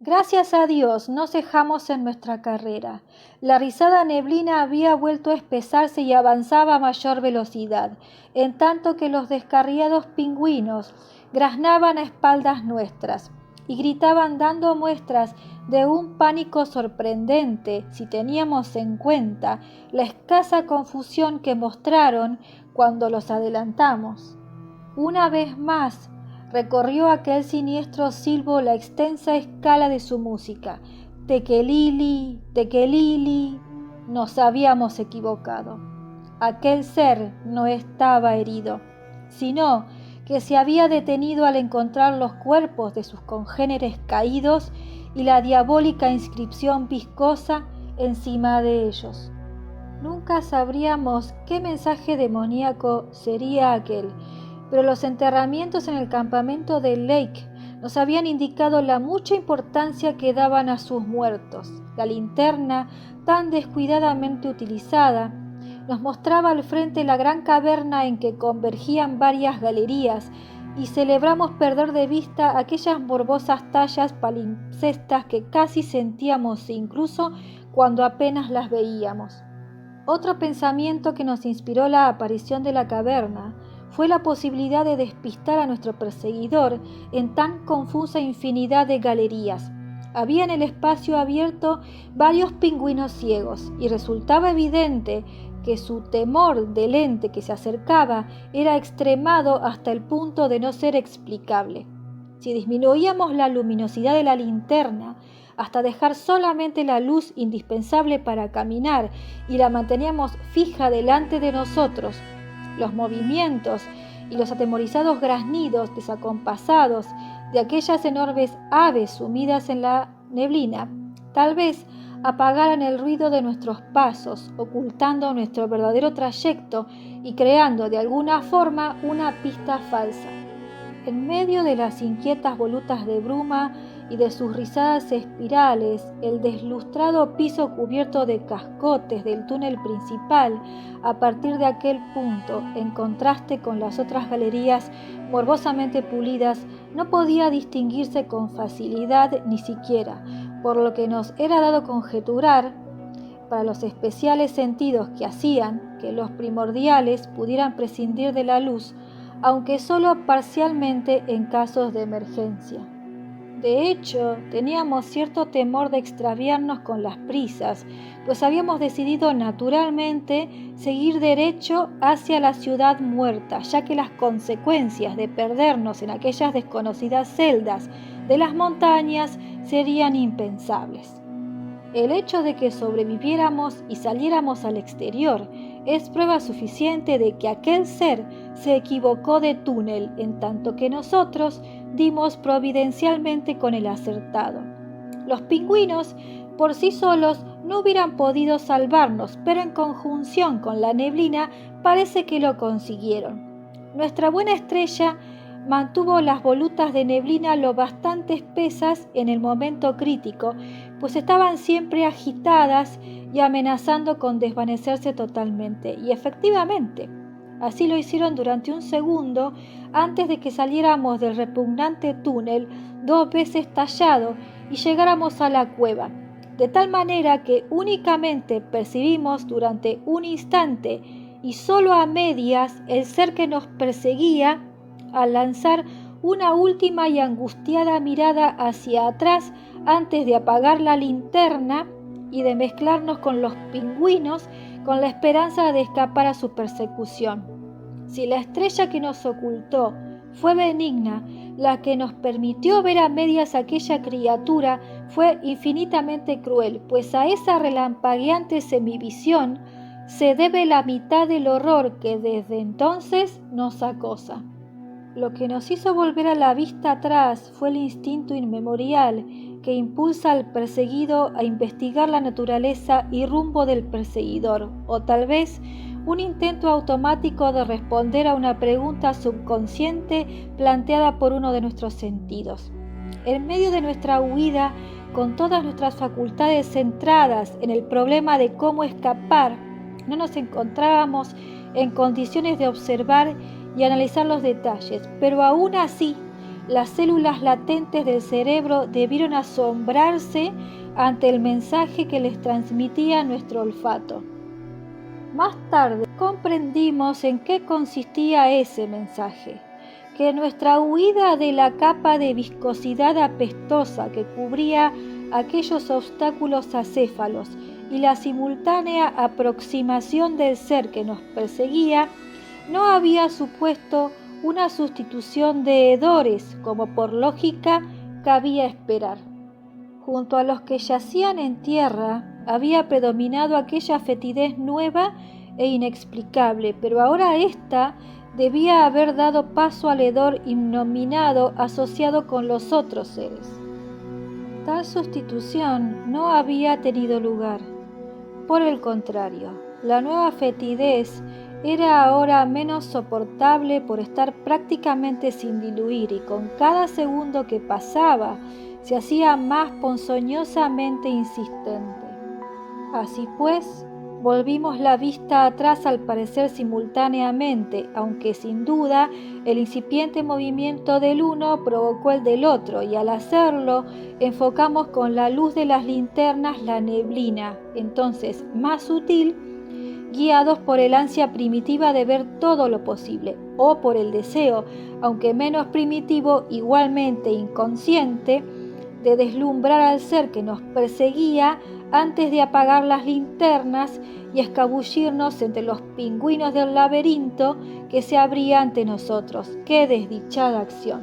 Gracias a Dios no cejamos en nuestra carrera. La rizada neblina había vuelto a espesarse y avanzaba a mayor velocidad, en tanto que los descarriados pingüinos graznaban a espaldas nuestras y gritaban dando muestras de un pánico sorprendente si teníamos en cuenta la escasa confusión que mostraron cuando los adelantamos. Una vez más, recorrió aquel siniestro silbo la extensa escala de su música. Tekelili, tekelili. Nos habíamos equivocado. Aquel ser no estaba herido, sino que se había detenido al encontrar los cuerpos de sus congéneres caídos y la diabólica inscripción viscosa encima de ellos. Nunca sabríamos qué mensaje demoníaco sería aquel, pero los enterramientos en el campamento de Lake nos habían indicado la mucha importancia que daban a sus muertos. La linterna, tan descuidadamente utilizada, nos mostraba al frente la gran caverna en que convergían varias galerías y celebramos perder de vista aquellas morbosas tallas palimpsestas que casi sentíamos incluso cuando apenas las veíamos. Otro pensamiento que nos inspiró la aparición de la caverna fue la posibilidad de despistar a nuestro perseguidor en tan confusa infinidad de galerías. Había en el espacio abierto varios pingüinos ciegos y resultaba evidente que su temor del ente que se acercaba era extremado hasta el punto de no ser explicable. Si disminuíamos la luminosidad de la linterna hasta dejar solamente la luz indispensable para caminar y la manteníamos fija delante de nosotros, los movimientos y los atemorizados graznidos desacompasados de aquellas enormes aves sumidas en la neblina tal vez apagaran el ruido de nuestros pasos, ocultando nuestro verdadero trayecto y creando de alguna forma una pista falsa. En medio de las inquietas volutas de bruma y de sus rizadas espirales, el deslustrado piso cubierto de cascotes del túnel principal, a partir de aquel punto, en contraste con las otras galerías morbosamente pulidas, no podía distinguirse con facilidad ni siquiera, por lo que nos era dado conjeturar, para los especiales sentidos que hacían que los primordiales pudieran prescindir de la luz, aunque solo parcialmente en casos de emergencia. De hecho, teníamos cierto temor de extraviarnos con las prisas, pues habíamos decidido naturalmente seguir derecho hacia la ciudad muerta, ya que las consecuencias de perdernos en aquellas desconocidas celdas de las montañas serían impensables. El hecho de que sobreviviéramos y saliéramos al exterior es prueba suficiente de que aquel ser se equivocó de túnel, en tanto que nosotros dimos providencialmente con el acertado. Los pingüinos por sí solos no hubieran podido salvarnos, pero en conjunción con la neblina parece que lo consiguieron. Nuestra buena estrella mantuvo las volutas de neblina lo bastante espesas en el momento crítico, pues estaban siempre agitadas y amenazando con desvanecerse totalmente. Y efectivamente, así lo hicieron durante un segundo antes de que saliéramos del repugnante túnel 2 veces tallado y llegáramos a la cueva, de tal manera que únicamente percibimos durante un instante y solo a medias el ser que nos perseguía al lanzar una última y angustiada mirada hacia atrás antes de apagar la linterna y de mezclarnos con los pingüinos con la esperanza de escapar a su persecución. Si la estrella que nos ocultó fue benigna, la que nos permitió ver a medias aquella criatura fue infinitamente cruel, pues a esa relampagueante semivisión se debe la mitad del horror que desde entonces nos acosa. Lo que nos hizo volver a la vista atrás fue el instinto inmemorial que impulsa al perseguido a investigar la naturaleza y rumbo del perseguidor, o tal vez un intento automático de responder a una pregunta subconsciente planteada por uno de nuestros sentidos. En medio de nuestra huida, con todas nuestras facultades centradas en el problema de cómo escapar, no nos encontrábamos en condiciones de observar y analizar los detalles, pero aún así las células latentes del cerebro debieron asombrarse ante el mensaje que les transmitía nuestro olfato. Más tarde comprendimos en qué consistía ese mensaje, que nuestra huida de la capa de viscosidad apestosa que cubría aquellos obstáculos acéfalos y la simultánea aproximación del ser que nos perseguía no había supuesto una sustitución de hedores, como por lógica cabía esperar. Junto a los que yacían en tierra había predominado aquella fetidez nueva e inexplicable, pero ahora ésta debía haber dado paso al hedor innominado asociado con los otros seres. Tal sustitución no había tenido lugar. Por el contrario, la nueva fetidez era ahora menos soportable por estar prácticamente sin diluir y con cada segundo que pasaba se hacía más ponzoñosamente insistente. Así pues, volvimos la vista atrás al parecer simultáneamente, aunque sin duda el incipiente movimiento del uno provocó el del otro, y al hacerlo enfocamos con la luz de las linternas la neblina, entonces más sutil, guiados por el ansia primitiva de ver todo lo posible, o por el deseo, aunque menos primitivo, igualmente inconsciente, de deslumbrar al ser que nos perseguía antes de apagar las linternas y escabullirnos entre los pingüinos del laberinto que se abría ante nosotros. ¡Qué desdichada acción!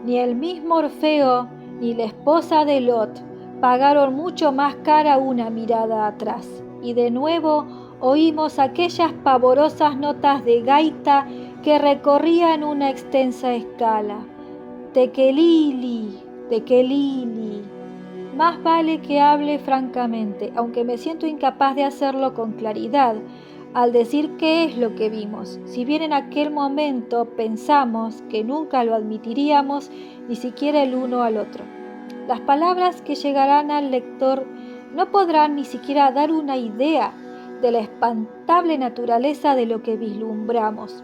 Ni el mismo Orfeo ni la esposa de Lot pagaron mucho más cara una mirada atrás, y de nuevo oímos aquellas pavorosas notas de gaita que recorrían una extensa escala. Tekelili, tekelili. Más vale que hable francamente, aunque me siento incapaz de hacerlo con claridad, al decir qué es lo que vimos, si bien en aquel momento pensamos que nunca lo admitiríamos, ni siquiera el uno al otro. Las palabras que llegarán al lector no podrán ni siquiera dar una idea de la espantable naturaleza de lo que vislumbramos.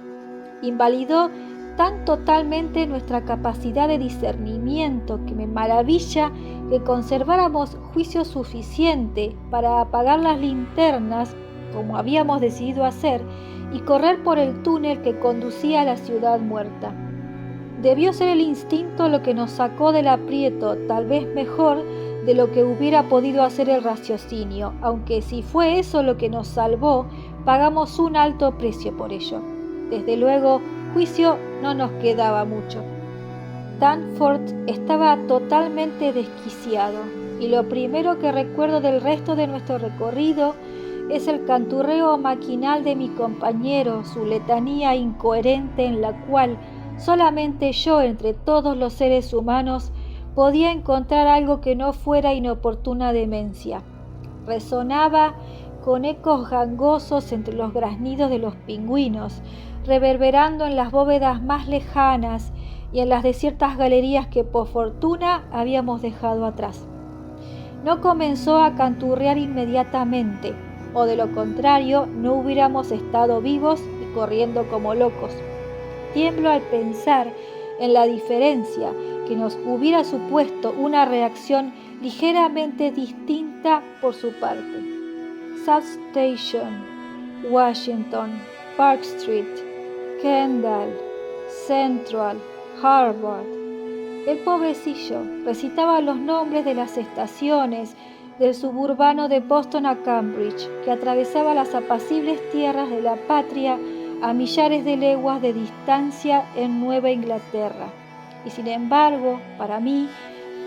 Invalidó tan totalmente nuestra capacidad de discernimiento que me maravilla que conserváramos juicio suficiente para apagar las linternas, como habíamos decidido hacer, y correr por el túnel que conducía a la ciudad muerta. Debió ser el instinto lo que nos sacó del aprieto, tal vez mejor de lo que hubiera podido hacer el raciocinio, aunque si fue eso lo que nos salvó, pagamos un alto precio por ello. Desde luego, juicio no nos quedaba mucho. Danforth estaba totalmente desquiciado, y lo primero que recuerdo del resto de nuestro recorrido es el canturreo maquinal de mi compañero, su letanía incoherente en la cual solamente yo entre todos los seres humanos podía encontrar algo que no fuera inoportuna demencia. Resonaba con ecos gangosos entre los graznidos de los pingüinos, reverberando en las bóvedas más lejanas y en las desiertas galerías que por fortuna habíamos dejado atrás. No comenzó a canturrear inmediatamente, o de lo contrario no hubiéramos estado vivos y corriendo como locos. Tiemblo al pensar en la diferencia que nos hubiera supuesto una reacción ligeramente distinta por su parte. South Station, Washington, Park Street, Kendall, Central, Harvard. El pobrecillo recitaba los nombres de las estaciones del suburbano de Boston a Cambridge, que atravesaba las apacibles tierras de la patria a millares de leguas de distancia en Nueva Inglaterra. Y sin embargo, para mí,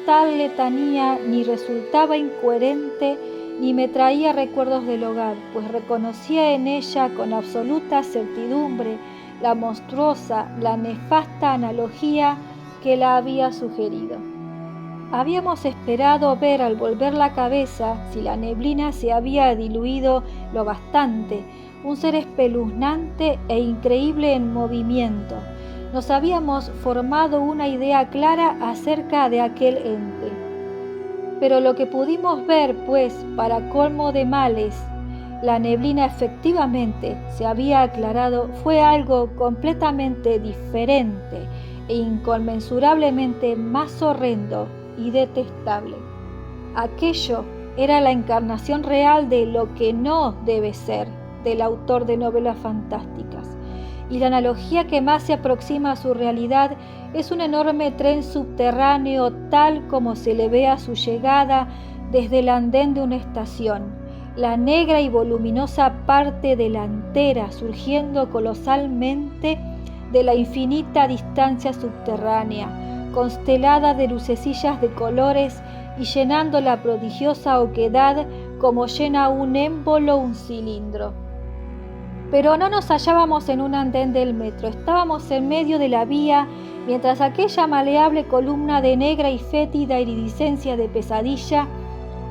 tal letanía ni resultaba incoherente ni me traía recuerdos del hogar, pues reconocía en ella con absoluta certidumbre la monstruosa, la nefasta analogía que la había sugerido. Habíamos esperado ver al volver la cabeza, si la neblina se había diluido lo bastante, un ser espeluznante e increíble en movimiento. Nos habíamos formado una idea clara acerca de aquel ente. Pero lo que pudimos ver, pues, para colmo de males, la neblina efectivamente se había aclarado, fue algo completamente diferente e inconmensurablemente más horrendo y detestable. Aquello era la encarnación real de lo que no debe ser del autor de novelas fantásticas, y la analogía que más se aproxima a su realidad es un enorme tren subterráneo tal como se le ve a su llegada desde el andén de una estación, la negra y voluminosa parte delantera surgiendo colosalmente de la infinita distancia subterránea, constelada de lucecillas de colores y llenando la prodigiosa oquedad como llena un émbolo un cilindro. Pero no nos hallábamos en un andén del metro, estábamos en medio de la vía, mientras aquella maleable columna de negra y fétida iridiscencia de pesadilla,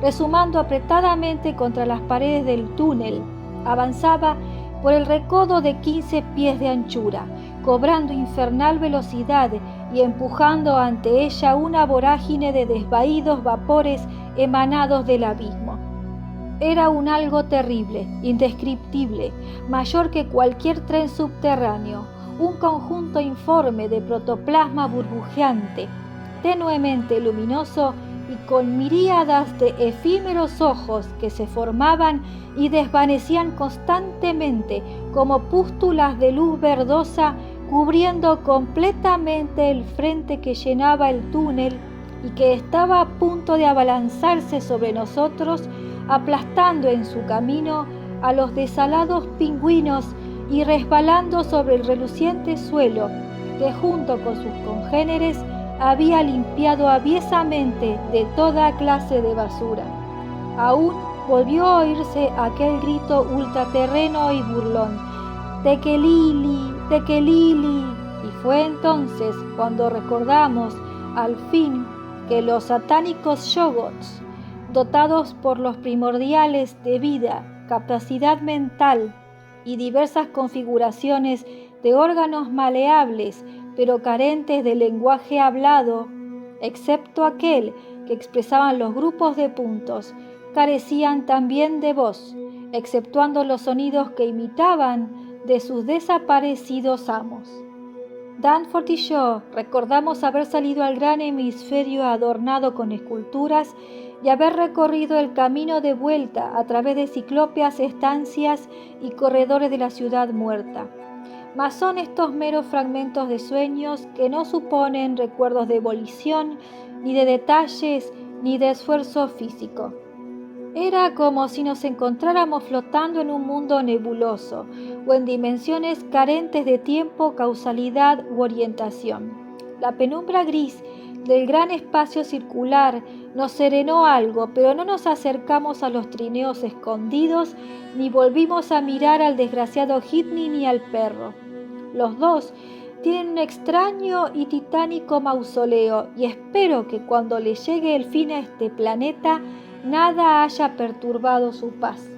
resumando apretadamente contra las paredes del túnel, avanzaba por el recodo de 15 pies de anchura, cobrando infernal velocidad y empujando ante ella una vorágine de desvaídos vapores emanados del abismo. Era un algo terrible, indescriptible, mayor que cualquier tren subterráneo, un conjunto informe de protoplasma burbujeante, tenuemente luminoso y con miríadas de efímeros ojos que se formaban y desvanecían constantemente como pústulas de luz verdosa, cubriendo completamente el frente que llenaba el túnel y que estaba a punto de abalanzarse sobre nosotros, aplastando en su camino a los desalados pingüinos y resbalando sobre el reluciente suelo que junto con sus congéneres había limpiado aviesamente de toda clase de basura. Aún volvió a oírse aquel grito ultraterreno y burlón: ¡Tekelili! ¡Tekelili! Y fue entonces cuando recordamos al fin que los satánicos Shoggoths, dotados por los primordiales de vida, capacidad mental y diversas configuraciones de órganos maleables, pero carentes de lenguaje hablado, excepto aquel que expresaban los grupos de puntos, carecían también de voz, exceptuando los sonidos que imitaban de sus desaparecidos amos. Danforth y yo recordamos haber salido al gran hemisferio adornado con esculturas y haber recorrido el camino de vuelta a través de ciclópeas estancias y corredores de la ciudad muerta. Mas son estos meros fragmentos de sueños que no suponen recuerdos de volición, ni de detalles, ni de esfuerzo físico. Era como si nos encontráramos flotando en un mundo nebuloso o en dimensiones carentes de tiempo, causalidad u orientación. La penumbra gris del gran espacio circular nos serenó algo, pero no nos acercamos a los trineos escondidos, ni volvimos a mirar al desgraciado Hitney ni al perro. Los dos tienen un extraño y titánico mausoleo, y espero que cuando le llegue el fin a este planeta, nada haya perturbado su paz.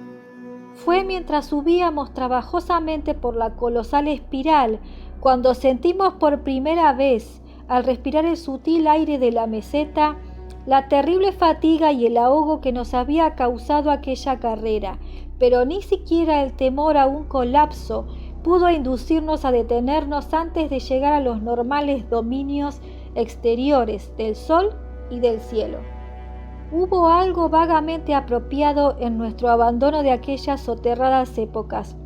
Fue mientras subíamos trabajosamente por la colosal espiral, cuando sentimos por primera vez, al respirar el sutil aire de la meseta, la terrible fatiga y el ahogo que nos había causado aquella carrera, pero ni siquiera el temor a un colapso pudo inducirnos a detenernos antes de llegar a los normales dominios exteriores del sol y del cielo. Hubo algo vagamente apropiado en nuestro abandono de aquellas soterradas épocas,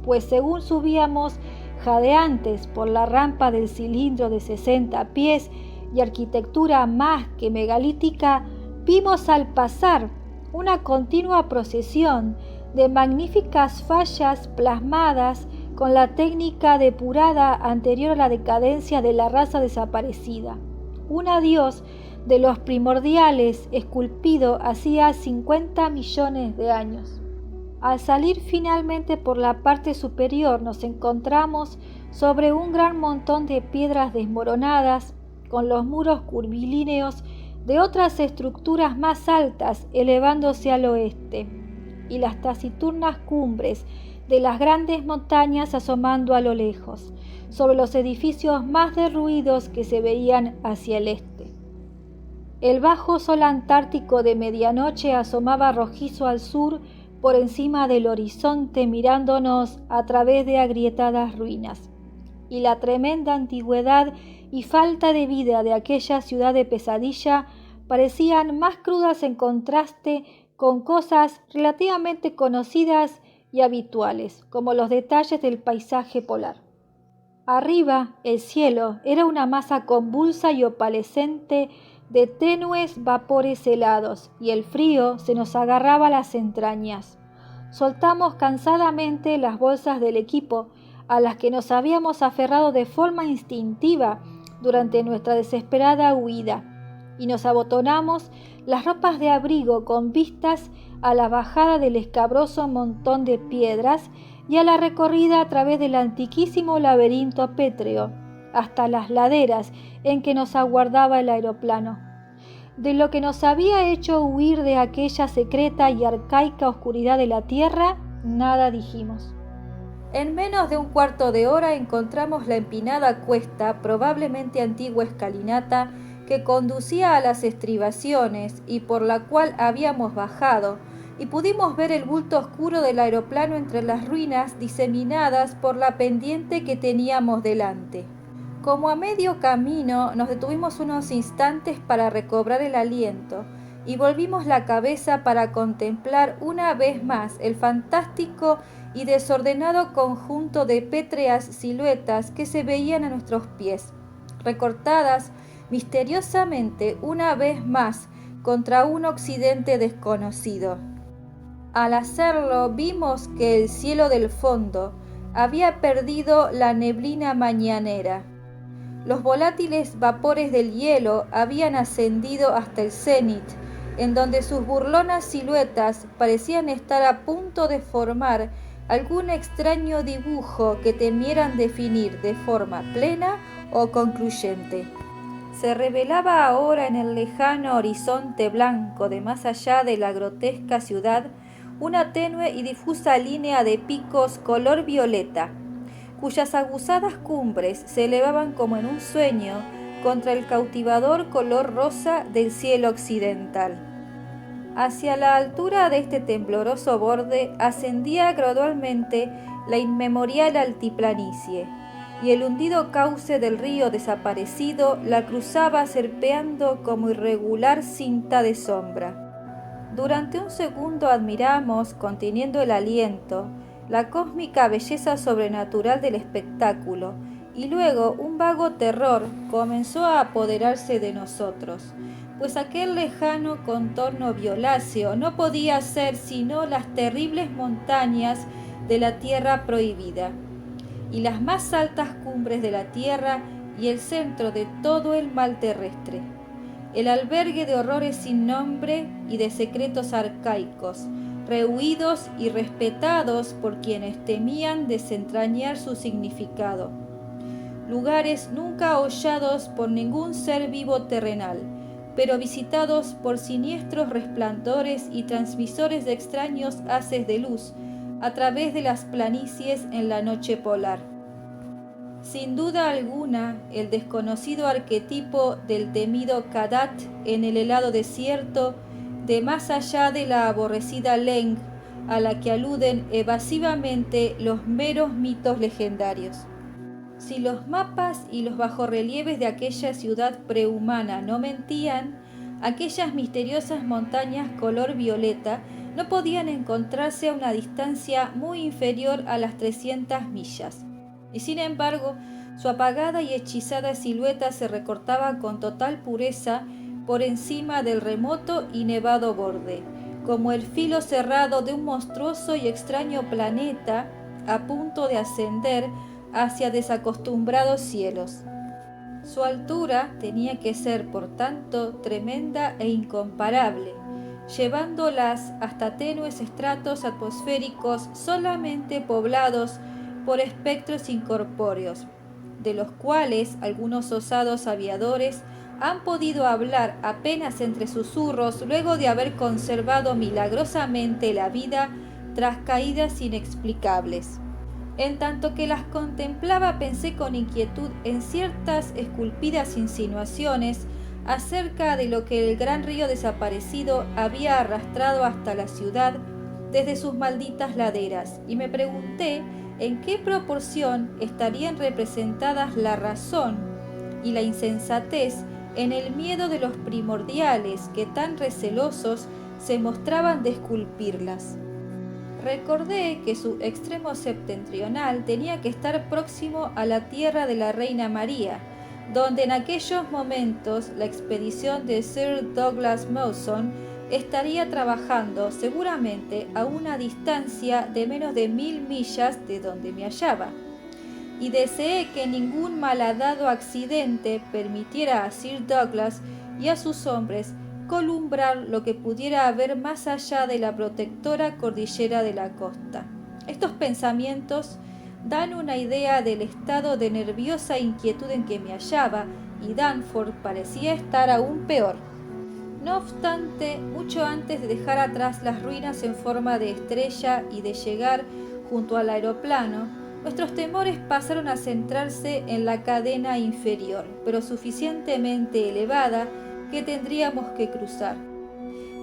pues según subíamos jadeantes por la rampa del cilindro de 60 pies y arquitectura más que megalítica, vimos al pasar una continua procesión de magníficas fallas plasmadas con la técnica depurada anterior a la decadencia de la raza desaparecida. Un adiós de los primordiales esculpido hacía 50 millones de años. Al salir finalmente por la parte superior nos encontramos sobre un gran montón de piedras desmoronadas con los muros curvilíneos de otras estructuras más altas elevándose al oeste y las taciturnas cumbres de las grandes montañas asomando a lo lejos sobre los edificios más derruidos que se veían hacia el este. El bajo sol antártico de medianoche asomaba rojizo al sur por encima del horizonte mirándonos a través de agrietadas ruinas. y la tremenda antigüedad y falta de vida de aquella ciudad de pesadilla parecían más crudas en contraste con cosas relativamente conocidas y habituales, como los detalles del paisaje polar. Arriba, el cielo era una masa convulsa y opalescente de tenues vapores helados, y el frío se nos agarraba a las entrañas. Soltamos cansadamente las bolsas del equipo, a las que nos habíamos aferrado de forma instintiva durante nuestra desesperada huida, y nos abotonamos las ropas de abrigo con vistas a la bajada del escabroso montón de piedras y a la recorrida a través del antiquísimo laberinto pétreo, hasta las laderas en que nos aguardaba el aeroplano. De lo que nos había hecho huir de aquella secreta y arcaica oscuridad de la tierra, nada dijimos. En menos de un cuarto de hora encontramos la empinada cuesta, probablemente antigua escalinata, que conducía a las estribaciones y por la cual habíamos bajado, y pudimos ver el bulto oscuro del aeroplano entre las ruinas diseminadas por la pendiente que teníamos delante. Como a medio camino nos detuvimos unos instantes para recobrar el aliento y volvimos la cabeza para contemplar una vez más el fantástico y desordenado conjunto de pétreas siluetas que se veían a nuestros pies, recortadas misteriosamente una vez más contra un occidente desconocido. Al hacerlo vimos que el cielo del fondo había perdido la neblina mañanera. Los volátiles vapores del hielo habían ascendido hasta el cenit, en donde sus burlonas siluetas parecían estar a punto de formar algún extraño dibujo que temieran definir de forma plena o concluyente. Se revelaba ahora en el lejano horizonte blanco de más allá de la grotesca ciudad una tenue y difusa línea de picos color violeta, cuyas aguzadas cumbres se elevaban como en un sueño contra el cautivador color rosa del cielo occidental. Hacia la altura de este tembloroso borde ascendía gradualmente la inmemorial altiplanicie, y el hundido cauce del río desaparecido la cruzaba serpeando como irregular cinta de sombra. Durante un segundo admiramos, conteniendo el aliento, la cósmica belleza sobrenatural del espectáculo, y luego un vago terror comenzó a apoderarse de nosotros, pues aquel lejano contorno violáceo no podía ser sino las terribles montañas de la tierra prohibida, y las más altas cumbres de la tierra y el centro de todo el mal terrestre, el albergue de horrores sin nombre y de secretos arcaicos, rehuidos y respetados por quienes temían desentrañar su significado. Lugares nunca hollados por ningún ser vivo terrenal, pero visitados por siniestros resplandores y transmisores de extraños haces de luz a través de las planicies en la noche polar. Sin duda alguna, el desconocido arquetipo del temido Kadat en el helado desierto, de más allá de la aborrecida Leng, a la que aluden evasivamente los meros mitos legendarios. Si los mapas y los bajorrelieves de aquella ciudad prehumana no mentían, aquellas misteriosas montañas color violeta no podían encontrarse a una distancia muy inferior a las 300 millas. Y sin embargo, su apagada y hechizada silueta se recortaba con total pureza por encima del remoto y nevado borde, como el filo cerrado de un monstruoso y extraño planeta a punto de ascender hacia desacostumbrados cielos. Su altura tenía que ser, por tanto, tremenda e incomparable, llevándolas hasta tenues estratos atmosféricos solamente poblados por espectros incorpóreos, de los cuales algunos osados aviadores han podido hablar apenas entre susurros luego de haber conservado milagrosamente la vida tras caídas inexplicables. En tanto que las contemplaba, pensé con inquietud en ciertas esculpidas insinuaciones acerca de lo que el gran río desaparecido había arrastrado hasta la ciudad desde sus malditas laderas, y me pregunté ¿En qué proporción estarían representadas la razón y la insensatez en el miedo de los primordiales que tan recelosos se mostraban de esculpirlas? Recordé que su extremo septentrional tenía que estar próximo a la tierra de la Reina María, donde en aquellos momentos la expedición de Sir Douglas Mawson estaría trabajando seguramente a una distancia de menos de 1000 millas de donde me hallaba, y deseé que ningún malhadado accidente permitiera a Sir Douglas y a sus hombres columbrar lo que pudiera haber más allá de la protectora cordillera de la costa. Estos pensamientos dan una idea del estado de nerviosa inquietud en que me hallaba, y Danforth parecía estar aún peor. No obstante, mucho antes de dejar atrás las ruinas en forma de estrella y de llegar junto al aeroplano, nuestros temores pasaron a centrarse en la cadena inferior, pero suficientemente elevada, que tendríamos que cruzar.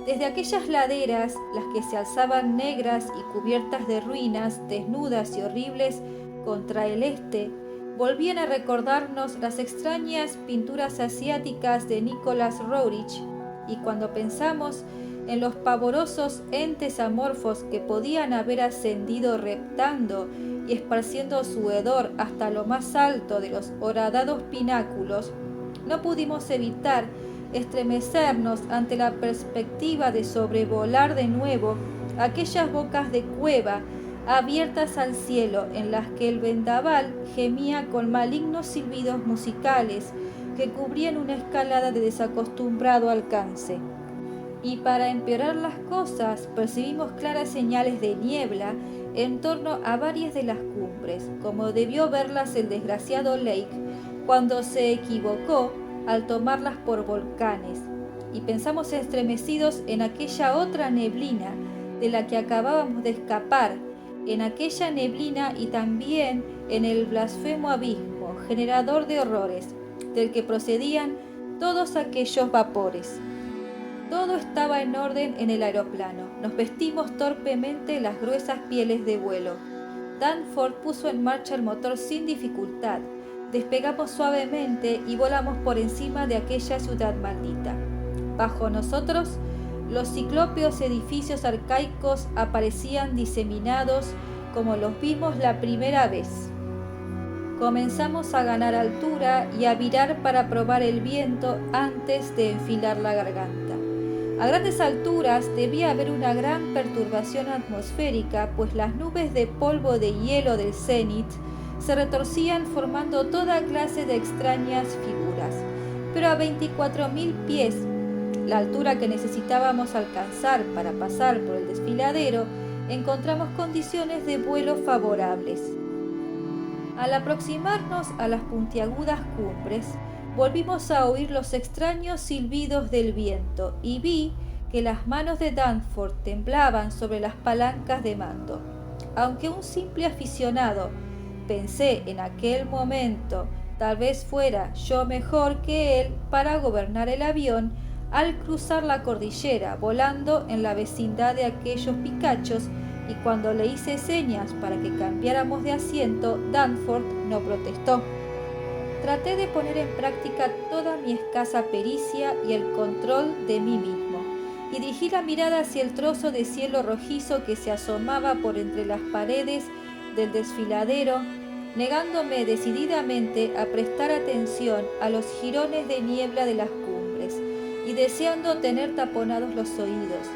Desde aquellas laderas, las que se alzaban negras y cubiertas de ruinas, desnudas y horribles contra el este, volvían a recordarnos las extrañas pinturas asiáticas de Nicholas Roerich, y cuando pensamos en los pavorosos entes amorfos que podían haber ascendido reptando y esparciendo su hedor hasta lo más alto de los horadados pináculos, no pudimos evitar estremecernos ante la perspectiva de sobrevolar de nuevo aquellas bocas de cueva abiertas al cielo, en las que el vendaval gemía con malignos silbidos musicales que cubrían una escalada de desacostumbrado alcance. Y para empeorar las cosas, percibimos claras señales de niebla en torno a varias de las cumbres, como debió verlas el desgraciado Lake cuando se equivocó al tomarlas por volcanes, y pensamos estremecidos en aquella otra neblina de la que acabábamos de escapar, en aquella neblina y también en el blasfemo abismo, generador de horrores, del que procedían todos aquellos vapores. Todo estaba en orden en el aeroplano. Nos vestimos torpemente las gruesas pieles de vuelo. Danforth puso en marcha el motor sin dificultad. Despegamos suavemente y volamos por encima de aquella ciudad maldita. Bajo nosotros, los ciclópeos edificios arcaicos aparecían diseminados como los vimos la primera vez. Comenzamos a ganar altura y a virar para probar el viento antes de enfilar la garganta. A grandes alturas debía haber una gran perturbación atmosférica, pues las nubes de polvo de hielo del cenit se retorcían formando toda clase de extrañas figuras. Pero a 24.000 pies, la altura que necesitábamos alcanzar para pasar por el desfiladero, encontramos condiciones de vuelo favorables. Al aproximarnos a las puntiagudas cumbres, volvimos a oír los extraños silbidos del viento y vi que las manos de Danforth temblaban sobre las palancas de mando. Aunque un simple aficionado, pensé en aquel momento, tal vez fuera yo mejor que él para gobernar el avión al cruzar la cordillera, volando en la vecindad de aquellos picachos, y cuando le hice señas para que cambiáramos de asiento, Danforth no protestó. Traté de poner en práctica toda mi escasa pericia y el control de mí mismo, y dirigí la mirada hacia el trozo de cielo rojizo que se asomaba por entre las paredes del desfiladero, negándome decididamente a prestar atención a los jirones de niebla de las cumbres, y deseando tener taponados los oídos,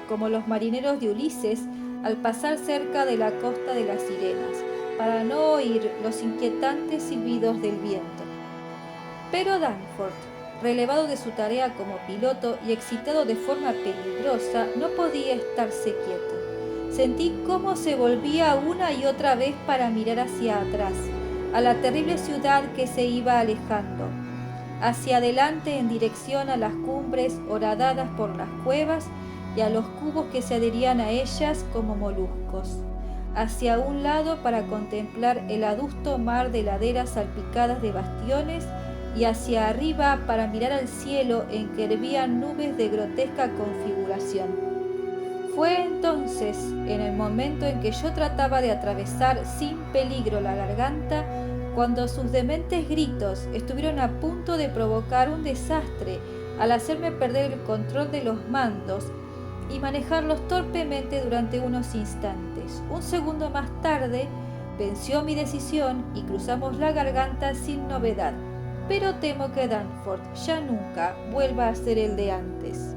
como los marineros de Ulises al pasar cerca de la costa de las Sirenas, para no oír los inquietantes silbidos del viento. Pero Danforth, relevado de su tarea como piloto y excitado de forma peligrosa, no podía estarse quieto. Sentí cómo se volvía una y otra vez para mirar hacia atrás, a la terrible ciudad que se iba alejando, hacia adelante en dirección a las cumbres horadadas por las cuevas y a los cubos que se adherían a ellas como moluscos, hacia un lado para contemplar el adusto mar de laderas salpicadas de bastiones y hacia arriba para mirar al cielo en que hervían nubes de grotesca configuración. Fue entonces, en el momento en que yo trataba de atravesar sin peligro la garganta, cuando sus dementes gritos estuvieron a punto de provocar un desastre al hacerme perder el control de los mandos y manejarlos torpemente durante unos instantes. Un segundo más tarde, venció mi decisión y cruzamos la garganta sin novedad, pero temo que Danforth ya nunca vuelva a ser el de antes.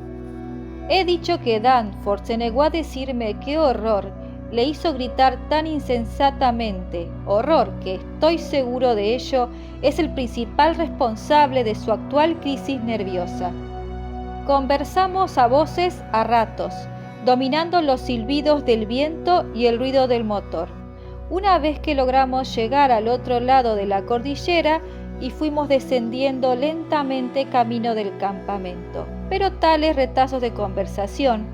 He dicho que Danforth se negó a decirme qué horror le hizo gritar tan insensatamente, horror que, estoy seguro de ello, es el principal responsable de su actual crisis nerviosa. Conversamos a voces a ratos, dominando los silbidos del viento y el ruido del motor. Una vez que logramos llegar al otro lado de la cordillera y fuimos descendiendo lentamente camino del campamento, pero tales retazos de conversación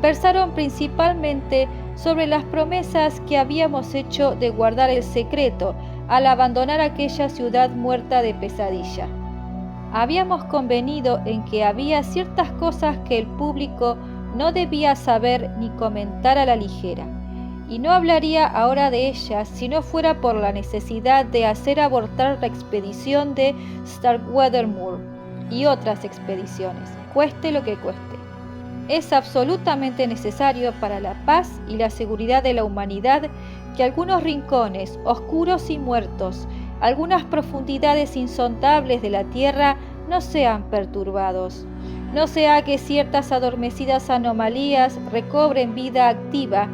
versaron principalmente sobre las promesas que habíamos hecho de guardar el secreto al abandonar aquella ciudad muerta de pesadilla. Habíamos convenido en que había ciertas cosas que el público no debía saber ni comentar a la ligera, y no hablaría ahora de ellas si no fuera por la necesidad de hacer abortar la expedición de Starkweather-Moor y otras expediciones, cueste lo que cueste. Es absolutamente necesario para la paz y la seguridad de la humanidad que algunos rincones oscuros y muertos, algunas profundidades insondables de la tierra no sean perturbados. No sea que ciertas adormecidas anomalías recobren vida activa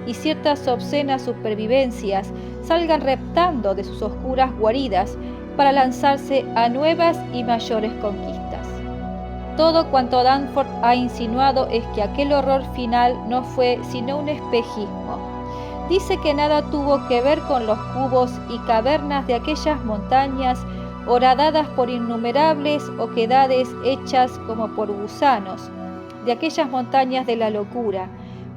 y ciertas obscenas supervivencias salgan reptando de sus oscuras guaridas para lanzarse a nuevas y mayores conquistas. Todo cuanto Danforth ha insinuado es que aquel horror final no fue sino un espejismo. Dice que nada tuvo que ver con los cubos y cavernas de aquellas montañas horadadas por innumerables oquedades hechas como por gusanos, de aquellas montañas de la locura,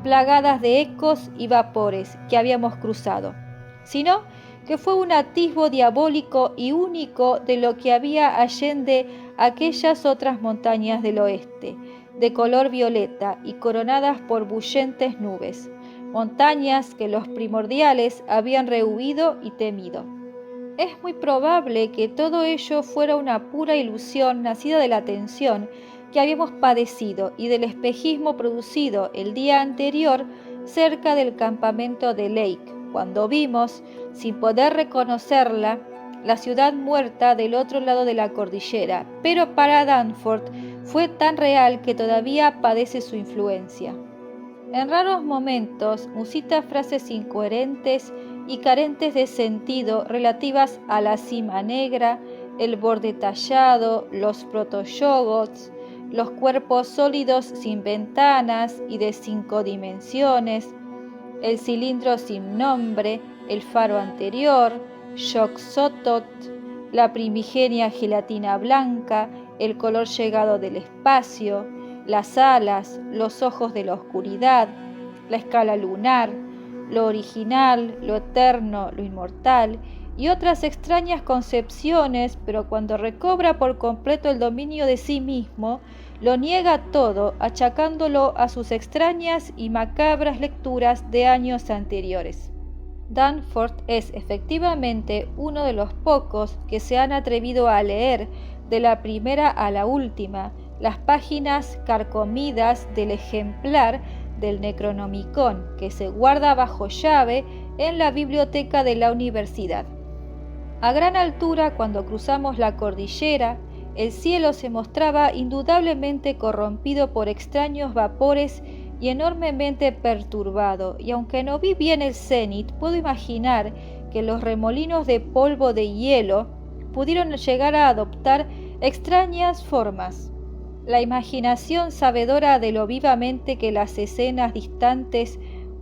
plagadas de ecos y vapores que habíamos cruzado, sino que fue un atisbo diabólico y único de lo que había allende aquellas otras montañas del oeste, de color violeta y coronadas por bullentes nubes, montañas que los primordiales habían rehuido y temido. Es muy probable que todo ello fuera una pura ilusión nacida de la tensión que habíamos padecido y del espejismo producido el día anterior cerca del campamento de Lake, cuando vimos, sin poder reconocerla, la ciudad muerta del otro lado de la cordillera, pero para Danforth fue tan real que todavía padece su influencia. En raros momentos musita frases incoherentes y carentes de sentido relativas a la cima negra, el borde tallado, los protoyogots, los cuerpos sólidos sin ventanas y de 5 dimensiones, el cilindro sin nombre, el faro anterior, Yog-Sothoth, la primigenia gelatina blanca, el color llegado del espacio, las alas, los ojos de la oscuridad, la escala lunar, lo original, lo eterno, lo inmortal y otras extrañas concepciones, pero cuando recobra por completo el dominio de sí mismo, lo niega todo, achacándolo a sus extrañas y macabras lecturas de años anteriores. Danforth es efectivamente uno de los pocos que se han atrevido a leer, de la primera a la última, las páginas carcomidas del ejemplar del Necronomicon que se guarda bajo llave en la biblioteca de la universidad. A gran altura, cuando cruzamos la cordillera, el cielo se mostraba indudablemente corrompido por extraños vapores y enormemente perturbado, y aunque no vi bien el cenit, puedo imaginar que los remolinos de polvo de hielo pudieron llegar a adoptar extrañas formas. La imaginación sabedora de lo vivamente que las escenas distantes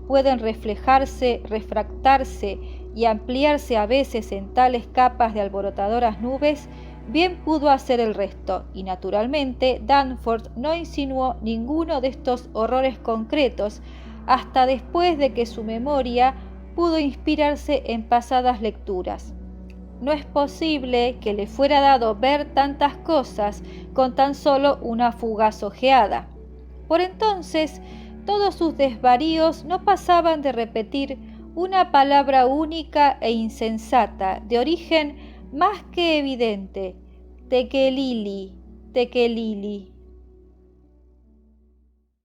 pueden reflejarse, refractarse y ampliarse a veces en tales capas de alborotadoras nubes, bien pudo hacer el resto, y naturalmente Danforth no insinuó ninguno de estos horrores concretos hasta después de que su memoria pudo inspirarse en pasadas lecturas. No es posible que le fuera dado ver tantas cosas con tan solo una fugaz ojeada. Por entonces Todos sus desvaríos no pasaban de repetir una palabra única e insensata, de origen más que evidente: tequelili, tequelili.